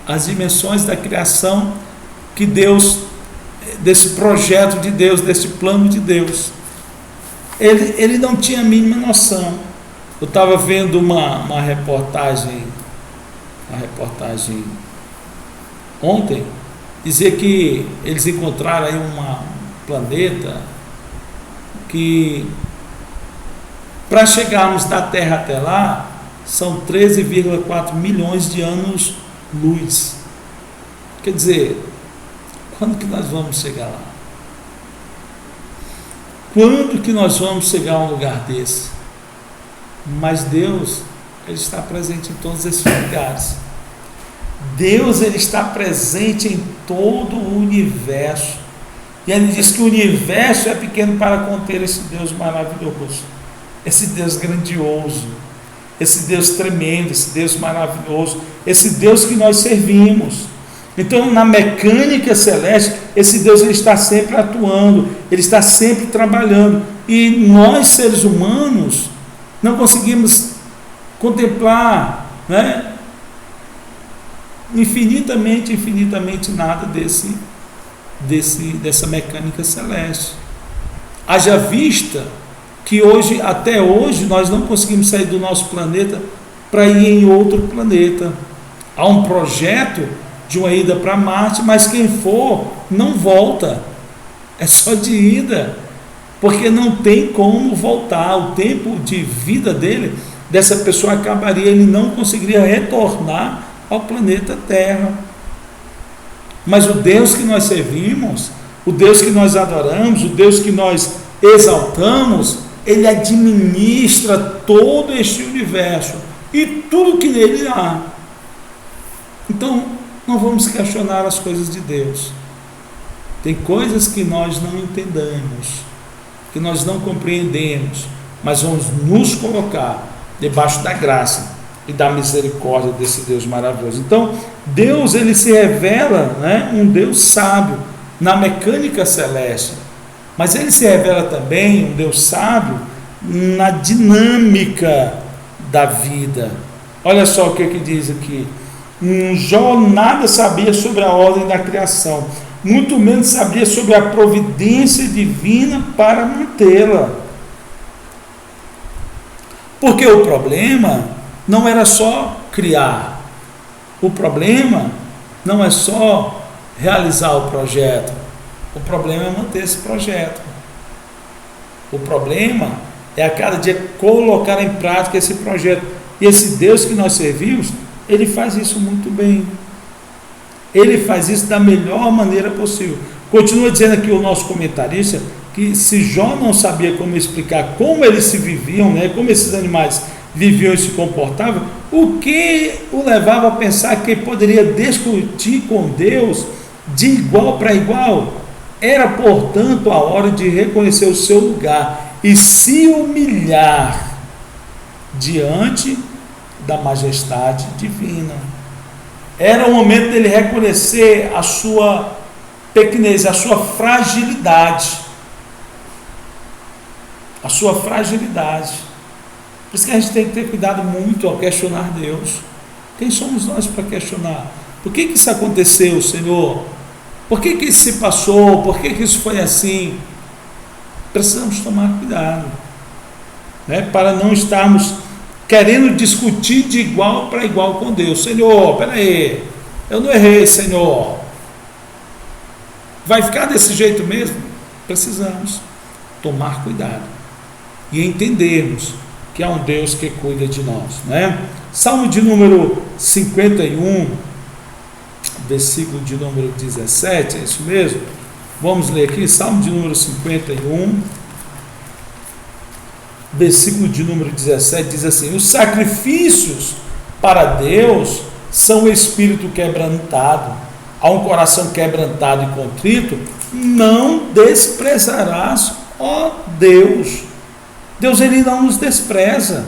Speaker 1: As dimensões da criação que Deus, desse projeto de Deus, desse plano de Deus, ele não tinha a mínima noção. Eu estava vendo uma reportagem ontem, dizia que eles encontraram aí um planeta que, para chegarmos da Terra até lá, são 13,4 milhões de anos-luz. Quer dizer, quando que nós vamos chegar lá? Quando que nós vamos chegar a um lugar desse? Mas Deus, Ele está presente em todos esses lugares. Deus, Ele está presente em todo o universo. E Ele diz que o universo é pequeno para conter esse Deus maravilhoso, esse Deus grandioso, esse Deus tremendo, esse Deus maravilhoso, esse Deus que nós servimos. Então, na mecânica celeste, esse Deus, ele está sempre atuando, ele está sempre trabalhando, e nós, seres humanos, não conseguimos contemplar, né, infinitamente nada dessa mecânica celeste. Haja vista que até hoje, nós não conseguimos sair do nosso planeta para ir em outro planeta. Há um projeto de uma ida para Marte, mas quem for não volta, é só de ida, porque não tem como voltar. O tempo de vida dessa pessoa acabaria, ele não conseguiria retornar ao planeta Terra. Mas o Deus que nós servimos, o Deus que nós adoramos, o Deus que nós exaltamos, Ele administra todo este universo e tudo que nele há. Então, não vamos questionar as coisas de Deus. Tem coisas que nós não entendemos, que nós não compreendemos, mas vamos nos colocar debaixo da graça e da misericórdia desse Deus maravilhoso. Então, Deus, ele se revela, né, um Deus sábio na mecânica celeste, mas ele se revela também um Deus sábio na dinâmica da vida. Olha só o que diz aqui. Jó nada sabia sobre a ordem da criação, muito menos sabia sobre a providência divina para mantê-la. Porque o problema não era só criar, o problema não é só realizar o projeto, o problema é manter esse projeto. O problema é a cada dia colocar em prática esse projeto. E esse Deus que nós servimos, Ele faz isso muito bem. Ele faz isso da melhor maneira possível. Continua dizendo aqui o nosso comentarista, que se Jó não sabia como explicar como eles se viviam, né, como esses animais viviam e se comportavam, o que o levava a pensar que poderia discutir com Deus de igual para igual? Era, portanto, a hora de reconhecer o seu lugar e se humilhar diante da majestade divina. Era o momento dele reconhecer a sua pequenez, a sua fragilidade. A sua fragilidade. Por isso que a gente tem que ter cuidado muito ao questionar Deus. Quem somos nós para questionar? Por que isso aconteceu, Senhor? Por que isso se passou? Por que isso foi assim? Precisamos tomar cuidado, né? Para não estarmos querendo discutir de igual para igual com Deus. Senhor, peraí, eu não errei, Senhor. Vai ficar desse jeito mesmo? Precisamos tomar cuidado e entendermos que há um Deus que cuida de nós, né? Salmo de número 51, versículo de número 17, é isso mesmo? Vamos ler aqui, Salmo de número 51, versículo de número 17, diz assim: os sacrifícios para Deus são o espírito quebrantado, a um coração quebrantado e contrito, não desprezarás, ó Deus. Deus, Ele não nos despreza,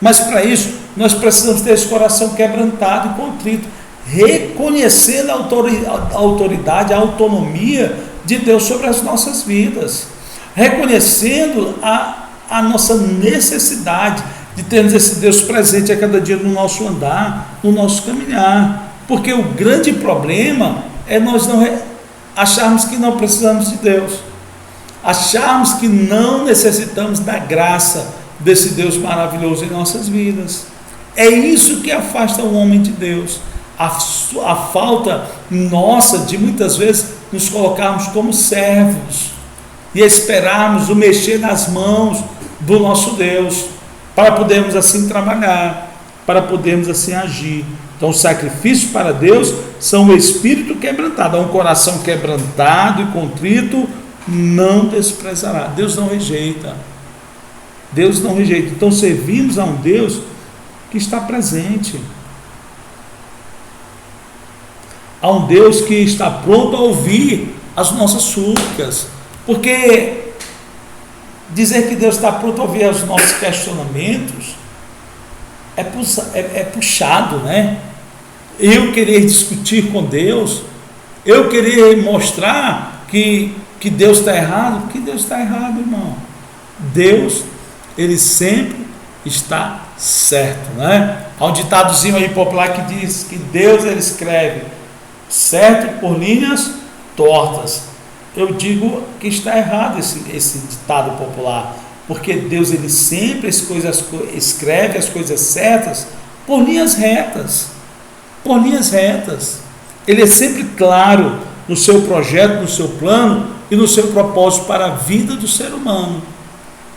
Speaker 1: mas para isso nós precisamos ter esse coração quebrantado e contrito, reconhecendo a autoridade, a autonomia de Deus sobre as nossas vidas, reconhecendo a nossa necessidade de termos esse Deus presente a cada dia no nosso andar, no nosso caminhar, porque o grande problema é nós não acharmos que não precisamos de Deus, acharmos que não necessitamos da graça desse Deus maravilhoso em nossas vidas. É isso que afasta o homem de Deus, a falta nossa de muitas vezes nos colocarmos como servos e esperarmos o mexer nas mãos do nosso Deus, para podermos assim trabalhar, para podermos assim agir. Então, os sacrifícios para Deus são o espírito quebrantado, um coração quebrantado e contrito não desprezará. Deus não rejeita. Deus não rejeita. Então, servimos a um Deus que está presente, a um Deus que está pronto a ouvir as nossas súplicas, porque dizer que Deus está pronto a ouvir os nossos questionamentos é puxado, né? Eu querer discutir com Deus, eu querer mostrar que Deus está errado. Que Deus está errado, irmão? Deus, Ele sempre está certo, né? Há um ditadozinho aí popular que diz que Deus, Ele escreve certo por linhas tortas. Eu digo que está errado esse ditado popular, porque Deus, Ele sempre escreve as coisas certas por linhas retas, por linhas retas. Ele é sempre claro no seu projeto, no seu plano e no seu propósito para a vida do ser humano,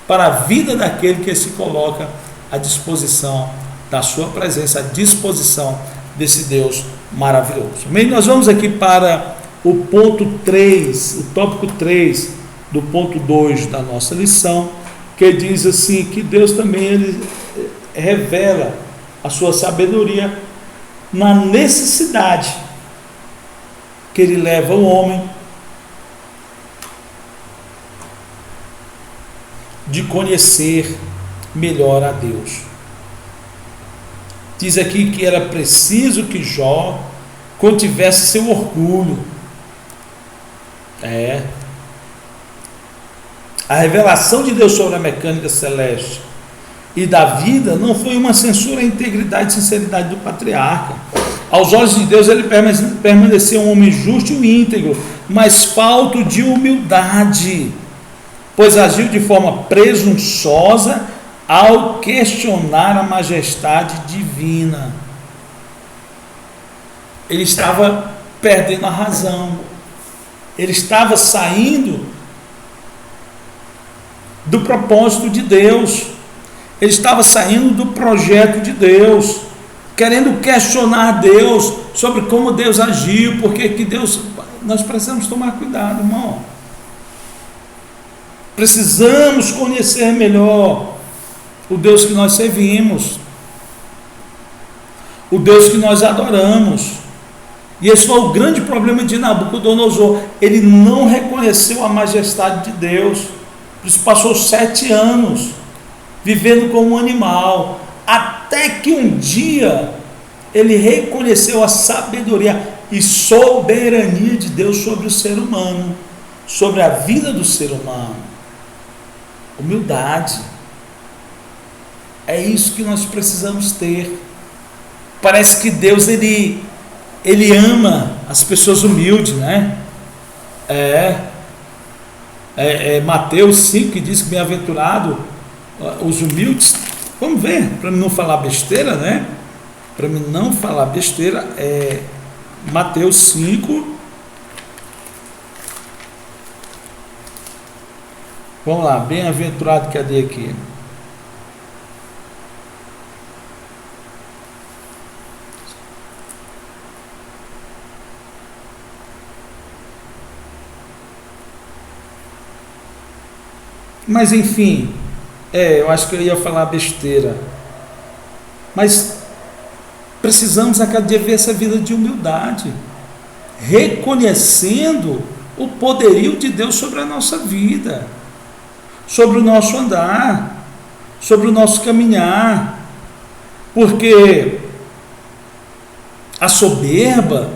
Speaker 1: para a vida daquele que se coloca à disposição da sua presença, à disposição desse Deus maravilhoso. Bem, nós vamos aqui para o ponto 3, o tópico 3 do ponto 2 da nossa lição, que diz assim, que Deus também Ele revela a sua sabedoria na necessidade que Ele leva o homem de conhecer melhor a Deus. Diz aqui que era preciso que Jó contivesse seu orgulho. A revelação de Deus sobre a mecânica celeste e da vida não foi uma censura à integridade e sinceridade do patriarca. Aos olhos de Deus ele permaneceu um homem justo e íntegro, mas falto de humildade, pois agiu de forma presunçosa ao questionar a majestade divina. Ele estava perdendo a razão, ele estava saindo do propósito de Deus. Ele estava saindo do projeto de Deus, querendo questionar Deus sobre como Deus agiu, porque que Deus... Nós precisamos tomar cuidado, irmão. Precisamos conhecer melhor o Deus que nós servimos, o Deus que nós adoramos. E esse foi o grande problema de Nabucodonosor. Ele não reconheceu a majestade de Deus. Por isso passou 7 anos vivendo como um animal, até que um dia ele reconheceu a sabedoria e soberania de Deus sobre o ser humano, sobre a vida do ser humano. Humildade. É isso que nós precisamos ter. Parece que Deus ele ama as pessoas humildes, né? Mateus 5 que diz que bem-aventurado os humildes. Vamos ver, para não falar besteira, né? Para mim não falar besteira, Mateus 5. Vamos lá, bem-aventurado, cadê aqui? Mas enfim, eu acho que eu ia falar besteira. Mas precisamos a cada dia ver essa vida de humildade, reconhecendo o poderio de Deus sobre a nossa vida, sobre o nosso andar, sobre o nosso caminhar, porque a soberba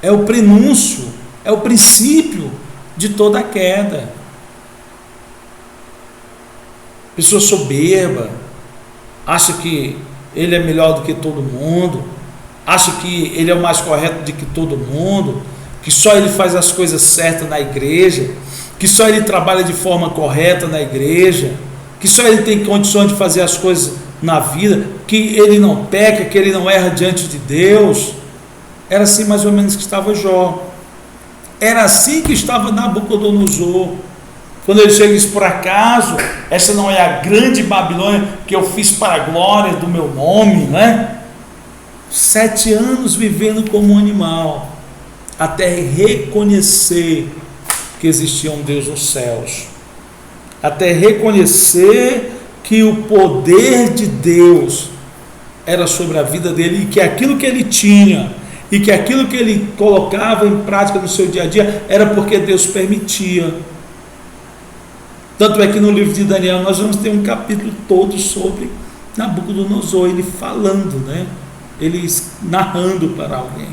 Speaker 1: é o prenúncio, é o princípio de toda a queda. Pessoa soberba acha que ele é melhor do que todo mundo, acha que ele é o mais correto do que todo mundo, que só ele faz as coisas certas na igreja, que só ele trabalha de forma correta na igreja, que só ele tem condições de fazer as coisas na vida, que ele não peca, que ele não erra diante de Deus. Era assim mais ou menos que estava Jó. Era assim que estava Nabucodonosor. Quando ele chega e diz: por acaso essa não é a grande Babilônia que eu fiz para a glória do meu nome, né? 7 anos vivendo como um animal, até reconhecer que existia um Deus nos céus, até reconhecer que o poder de Deus era sobre a vida dele, e que aquilo que ele tinha e que aquilo que ele colocava em prática no seu dia a dia era porque Deus permitia. Tanto é que no livro de Daniel nós vamos ter um capítulo todo sobre Nabucodonosor, ele falando, né? Ele narrando para alguém.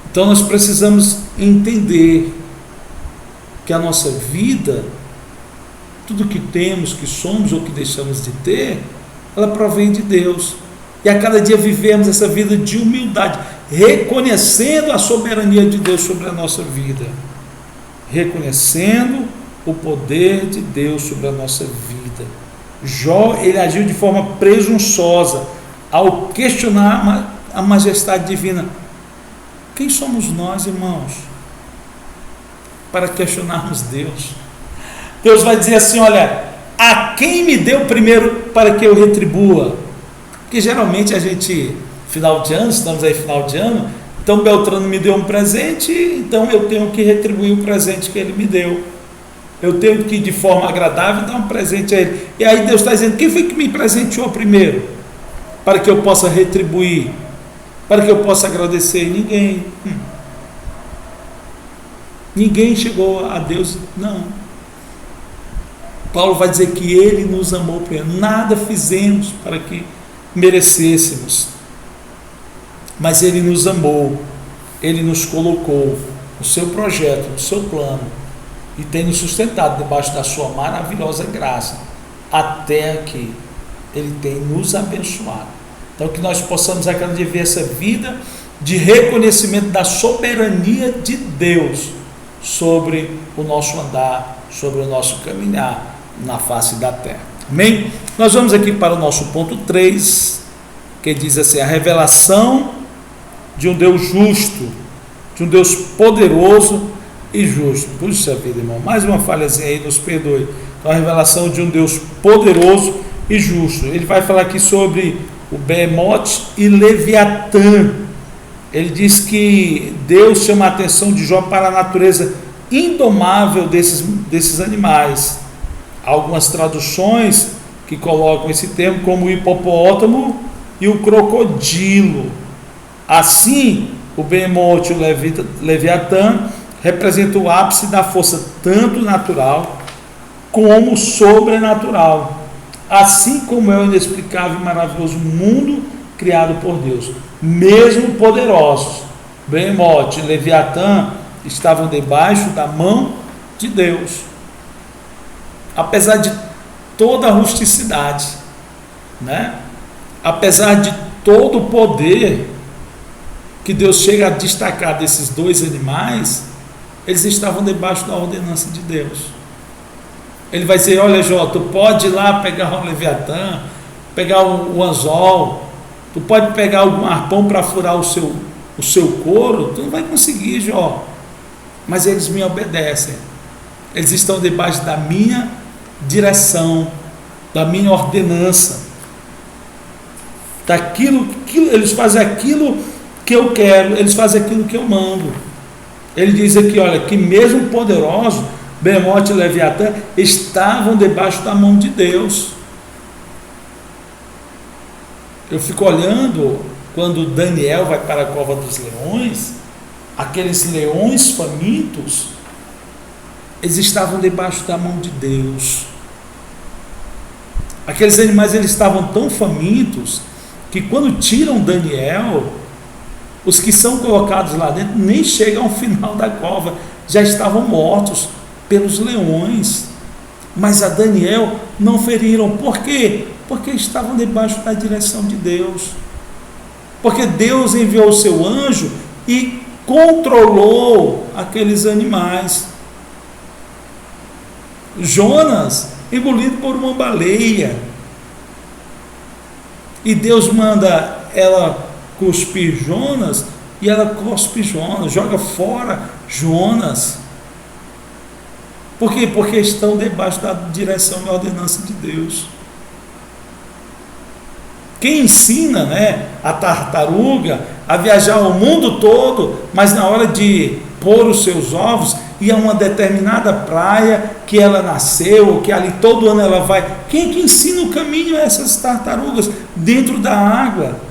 Speaker 1: Então nós precisamos entender que a nossa vida, tudo que temos, que somos ou que deixamos de ter, ela provém de Deus. E a cada dia vivemos essa vida de humildade, reconhecendo a soberania de Deus sobre a nossa vida, reconhecendo o poder de Deus sobre a nossa vida. Jó, ele agiu de forma presunçosa ao questionar a majestade divina. Quem somos nós, irmãos, para questionarmos Deus? Deus vai dizer assim: olha, a quem me deu primeiro para que eu retribua? Porque geralmente a gente, final de ano, estamos aí final de ano, então Beltrano me deu um presente, então eu tenho que retribuir o presente que ele me deu. Eu tenho que, de forma agradável, dar um presente a ele. E aí Deus está dizendo: quem foi que me presenteou primeiro? Para que eu possa retribuir, para que eu possa agradecer? Ninguém. Ninguém chegou a Deus, não. Paulo vai dizer que ele nos amou primeiro. Nada fizemos para que merecêssemos, mas ele nos amou, ele nos colocou no seu projeto, no seu plano, e tem nos sustentado debaixo da sua maravilhosa graça, até aqui. Ele tem nos abençoado. Então que nós possamos a cada dia ver essa vida de reconhecimento da soberania de Deus sobre o nosso andar, sobre o nosso caminhar na face da terra. Amém? Nós vamos aqui para o nosso ponto 3, que diz assim: a revelação de um Deus justo, de um Deus poderoso, e justo. Puxa vida, irmão, mais uma falhazinha aí, nos perdoe. Então, a revelação de um Deus poderoso e justo. Ele vai falar aqui sobre o Behemoth e Leviatã. Ele diz que Deus chama a atenção de Jó para a natureza indomável desses animais. Há algumas traduções que colocam esse termo como o hipopótamo e o crocodilo. Assim, o Behemoth e o Leviatã representam o ápice da força tanto natural como sobrenatural, assim como é o inexplicável e maravilhoso mundo criado por Deus. Mesmo poderosos, Behemoth e Leviatã estavam debaixo da mão de Deus. Apesar de toda a rusticidade, né? Apesar de todo o poder que Deus chega a destacar desses dois animais, eles estavam debaixo da ordenança de Deus. Ele vai dizer: olha, Jó, tu pode ir lá pegar um Leviatã, pegar um anzol, tu pode pegar algum arpão para furar o seu couro, tu não vai conseguir, Jó, mas eles me obedecem, eles estão debaixo da minha direção, da minha ordenança, eles fazem aquilo que eu quero, eles fazem aquilo que eu mando. Ele diz aqui, olha, que mesmo poderoso, Behemoth e Leviatã estavam debaixo da mão de Deus. Eu fico olhando, quando Daniel vai para a cova dos leões, aqueles leões famintos, eles estavam debaixo da mão de Deus. Aqueles animais, eles estavam tão famintos, que quando tiram Daniel, os que são colocados lá dentro nem chegam ao final da cova, já estavam mortos pelos leões. Mas a Daniel não feriram. Por quê? Porque estavam debaixo da direção de Deus. Porque Deus enviou o seu anjo e controlou aqueles animais. Jonas, engolido por uma baleia, e Deus manda ela cuspir Jonas, e ela cospe Jonas, joga fora Jonas. Por quê? Porque estão debaixo da direção e ordenança de Deus. Quem ensina, né, a tartaruga a viajar o mundo todo, mas na hora de pôr os seus ovos, ir a uma determinada praia que ela nasceu, que ali todo ano ela vai. Quem que ensina o caminho a essas tartarugas dentro da água?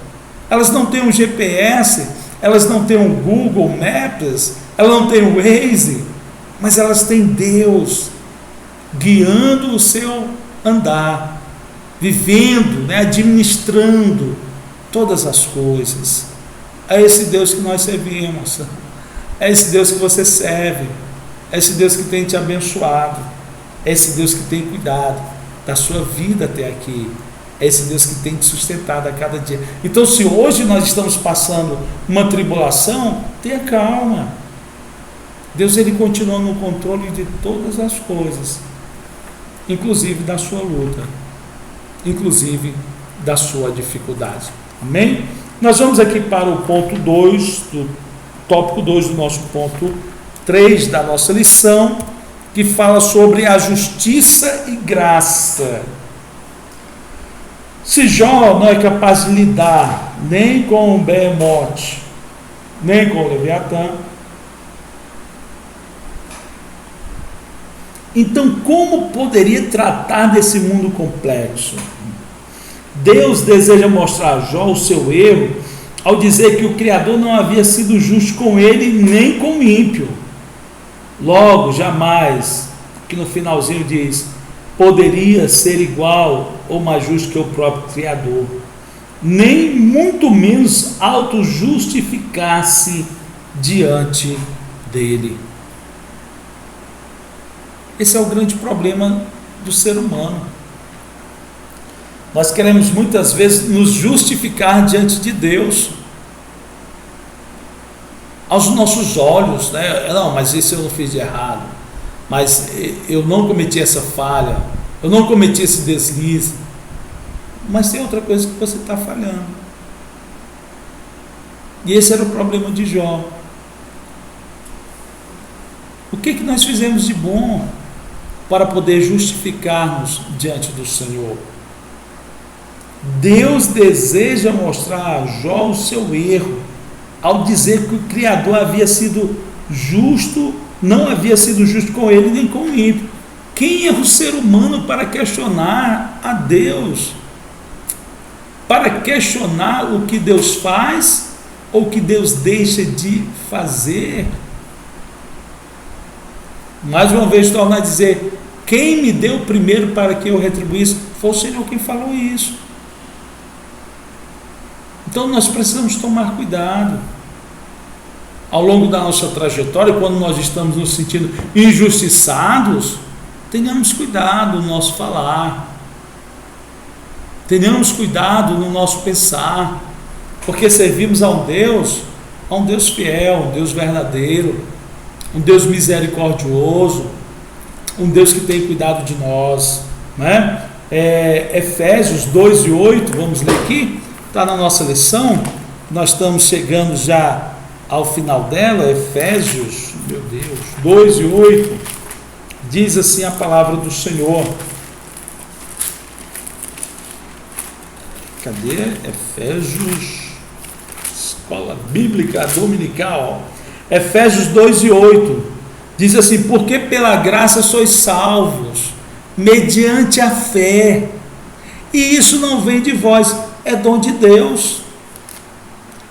Speaker 1: Elas não têm um GPS, elas não têm um Google Maps, elas não têm um Waze, mas elas têm Deus guiando o seu andar, vivendo, né, administrando todas as coisas. É esse Deus que nós servimos, é esse Deus que você serve, é esse Deus que tem te abençoado, é esse Deus que tem cuidado da sua vida até aqui, é esse Deus que tem te sustentado a cada dia. Então, se hoje nós estamos passando uma tribulação, tenha calma. Deus, ele continua no controle de todas as coisas, inclusive da sua luta, inclusive da sua dificuldade. Amém? Nós vamos aqui para o ponto 2, do tópico 2 do nosso ponto 3 da nossa lição, que fala sobre a justiça e graça. Se Jó não é capaz de lidar nem com o Behemoth, nem com o Leviatã, então como poderia tratar desse mundo complexo? Deus deseja mostrar a Jó o seu erro ao dizer que o Criador não havia sido justo com ele nem com o ímpio. Logo, jamais, que no finalzinho diz, poderia ser igual ou mais justo que o próprio Criador, nem muito menos auto-justificar-se diante dele. Esse é o grande problema do ser humano. Nós queremos muitas vezes nos justificar diante de Deus, aos nossos olhos, né? Não, mas isso eu não fiz de errado, mas eu não cometi essa falha, eu não cometi esse deslize. Mas tem outra coisa que você está falhando. E esse era o problema de Jó. O que nós fizemos de bom para poder justificar-nos diante do Senhor? Deus deseja mostrar a Jó o seu erro, ao dizer que o Criador havia sido justo, não havia sido justo com ele nem com o ímpio. Quem é o ser humano para questionar a Deus? Para questionar o que Deus faz ou o que Deus deixa de fazer? Mais uma vez torna a dizer: quem me deu primeiro para que eu retribuísse? Foi o Senhor quem falou isso. Então nós precisamos tomar cuidado ao longo da nossa trajetória. Quando nós estamos nos sentindo injustiçados, tenhamos cuidado no nosso falar, tenhamos cuidado no nosso pensar, porque servimos a um Deus fiel, um Deus verdadeiro, um Deus misericordioso, um Deus que tem cuidado de nós, né? Efésios 2:8, vamos ler aqui, está na nossa lição, nós estamos chegando já ao final dela. Efésios, meu Deus, 2:8, diz assim a palavra do Senhor. Cadê? Efésios, Escola Bíblica Dominical. Efésios 2:8 diz assim: porque pela graça sois salvos, mediante a fé, e isso não vem de vós, é dom de Deus.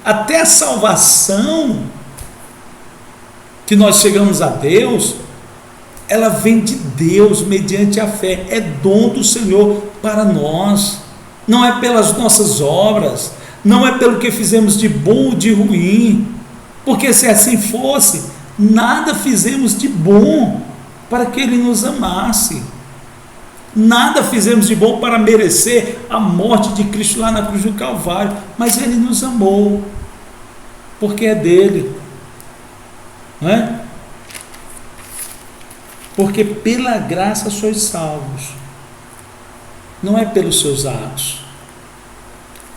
Speaker 1: Até a salvação que nós chegamos a Deus, ela vem de Deus mediante a fé, é dom do Senhor para nós, não é pelas nossas obras, não é pelo que fizemos de bom ou de ruim, porque se assim fosse, nada fizemos de bom para que Ele nos amasse, nada fizemos de bom para merecer a morte de Cristo lá na cruz do Calvário, mas Ele nos amou, porque é dele, não é? Porque pela graça sois salvos, não é pelos seus atos.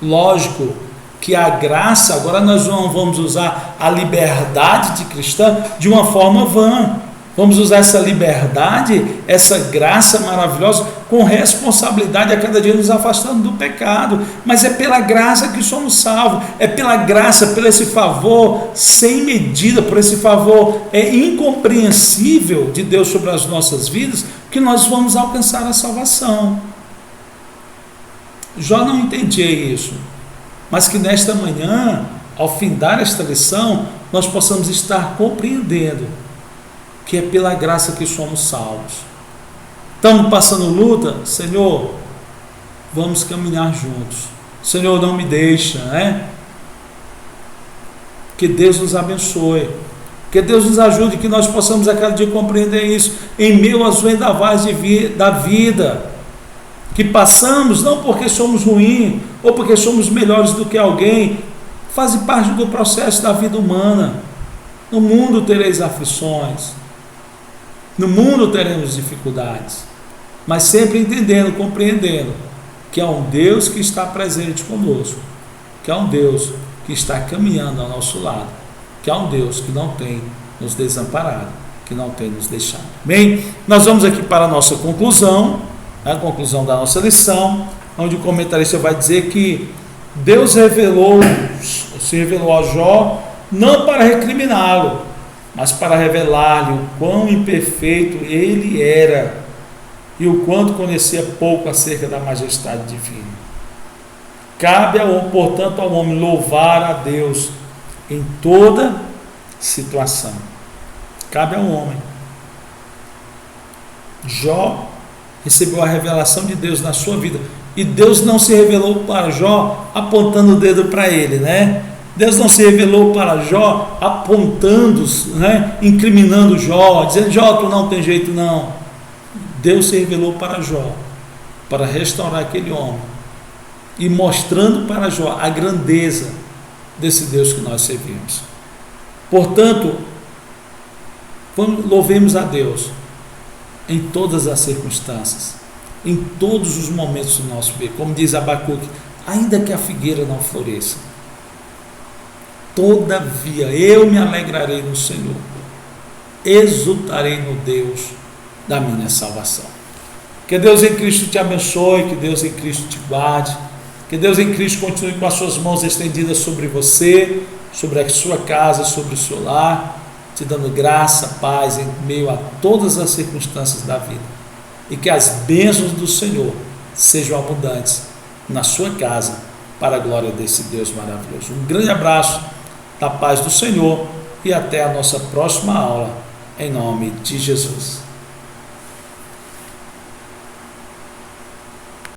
Speaker 1: Lógico que a graça, agora nós não vamos usar a liberdade de cristã de uma forma vã, vamos usar essa liberdade, essa graça maravilhosa, com responsabilidade, a cada dia nos afastando do pecado, mas é pela graça que somos salvos, é pela graça, por esse favor sem medida, por esse favor incompreensível de Deus sobre as nossas vidas, que nós vamos alcançar a salvação. Jó não entendia isso, mas que nesta manhã, ao findar esta lição, nós possamos estar compreendendo que é pela graça que somos salvos. Estamos passando luta, Senhor, vamos caminhar juntos. Senhor, não me deixa, né? Que Deus nos abençoe, que Deus nos ajude, que nós possamos a cada dia compreender isso, em meio às vendavais da vida, que passamos, não porque somos ruins, ou porque somos melhores do que alguém, faz parte do processo da vida humana. No mundo tereis aflições, no mundo teremos dificuldades, mas sempre entendendo, compreendendo que há um Deus que está presente conosco, que há um Deus que está caminhando ao nosso lado, que há um Deus que não tem nos desamparado, que não tem nos deixado. Bem, nós vamos aqui para a nossa conclusão, a conclusão da nossa lição, onde o comentarista vai dizer que Deus se revelou a Jó não para recriminá-lo, mas para revelar-lhe o quão imperfeito ele era e o quanto conhecia pouco acerca da majestade divina. Cabe, portanto, ao homem louvar a Deus em toda situação. Cabe ao homem. Jó recebeu a revelação de Deus na sua vida, e Deus não se revelou para Jó apontando o dedo para ele, né? Deus não se revelou para Jó apontando, né? Incriminando Jó, dizendo: Jó, tu não tem jeito não. Deus se revelou para Jó para restaurar aquele homem e mostrando para Jó a grandeza desse Deus que nós servimos. Portanto, louvemos a Deus em todas as circunstâncias, em todos os momentos do nosso viver, como diz Abacuque: ainda que a figueira não floresça, todavia eu me alegrarei no Senhor. exultarei no Deus da minha salvação. Que Deus em Cristo te abençoe, que Deus em Cristo te guarde, que Deus em Cristo continue com as suas mãos estendidas sobre você, sobre a sua casa, sobre o seu lar, te dando graça, paz em meio a todas as circunstâncias da vida. E que as bênçãos do Senhor sejam abundantes na sua casa, para a glória desse Deus maravilhoso. Um grande abraço, da paz do Senhor, e até a nossa próxima aula, em nome de Jesus.